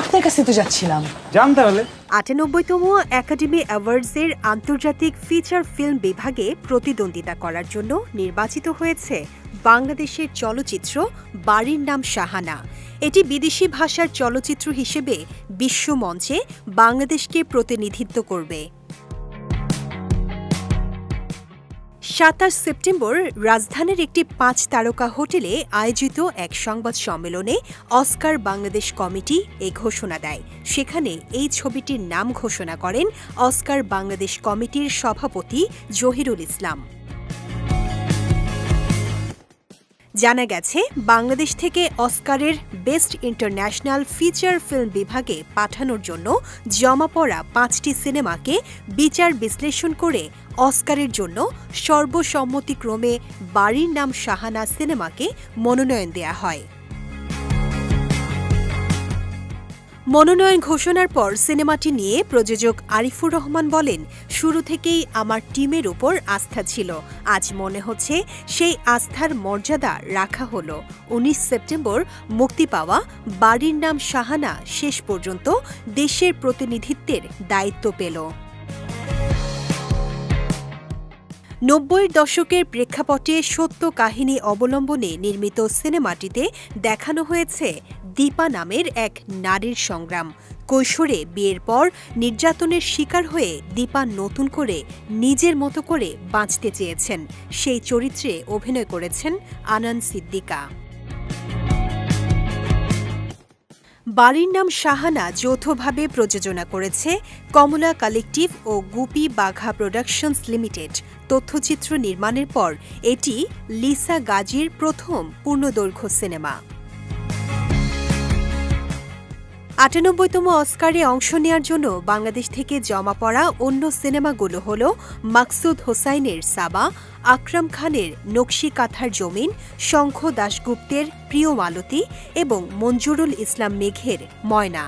আপনার কাছে তো যাচ্ছিলাম। যান তাহলে। ৯৮তম একাডেমি অ্যাওয়ার্ডসের আন্তর্জাতিক ফিচার ফিল্ম বিভাগে প্রতিদ্বন্দ্বিতা করার জন্য নির্বাচিত হয়েছে বাংলাদেশের চলচ্চিত্র বাড়ির নাম শাহানা। এটি বিদেশি ভাষার চলচ্চিত্র হিসেবে বিশ্বমঞ্চে বাংলাদেশকে প্রতিনিধিত্ব করবে। ২৭ সেপ্টেম্বর রাজধানীর একটি ৫ তারকা হোটেলে আয়োজিত এক সংবাদ সম্মেলনে অস্কার বাংলাদেশ কমিটি এই ঘোষণা দেয়। সেখানে এই ছবিটির নাম ঘোষণা করেন অস্কার বাংলাদেশ কমিটির সভাপতি জহিরুল ইসলাম। জানা গেছে, বাংলাদেশ থেকে অস্কারের বেস্ট ইন্টারন্যাশনাল ফিচার ফিল্ম বিভাগে পাঠানোর জন্য জমা পড়া ৫টি সিনেমাকে বিচার বিশ্লেষণ করে অস্কারের জন্য সর্বসম্মতিক্রমে বাড়ির নাম শাহানা সিনেমাকে মনোনয়ন দেয়া হয়। মনোনয়ন ঘোষণার পর সিনেমাটি নিয়ে প্রযোজক আরিফুর রহমান বলেন, শুরু থেকেই আমার টিমের উপর আস্থা ছিল। আজ মনে হচ্ছে সেই আস্থার মর্যাদা রাখা হলো। ১৯ সেপ্টেম্বর মুক্তি পাওয়া বাড়ির নাম শাহানা শেষ পর্যন্ত দেশের প্রতিনিধিত্বের দায়িত্ব পেল। ৯০-এর দশকের প্রেক্ষাপটে সত্য কাহিনী অবলম্বনে নির্মিত সিনেমাটিতে দেখানো হয়েছে দীপা নামের এক নারীর সংগ্রাম। কৈশোরে বিয়ের পর নির্যাতনের শিকার হয়ে দীপা নতুন করে নিজের মতো করে বাঁচতে চেয়েছেন। সেই চরিত্রে অভিনয় করেছেন আনান সিদ্দিকা। বাড়ির নাম শাহানা যৌথভাবে প্রযোজনা করেছে কমলা কালেকটিভ ও গুপি বাঘা প্রোডাকশনস লিমিটেড। তথ্যচিত্র নির্মাণের পর এটি লিসা গাজীর প্রথম পূর্ণদৈর্ঘ্য সিনেমা। ৯৮তম অস্কারে অংশ নেয়ার জন্য বাংলাদেশ থেকে জমা পড়া অন্য সিনেমাগুলো হল মাকসুদ হোসাইনের সাবা, আকরাম খানের নকশি কাঁথার জমিন, শঙ্খ দাশগুপ্তের প্রিয় মালতী এবং মঞ্জুরুল ইসলাম মেঘের ময়না।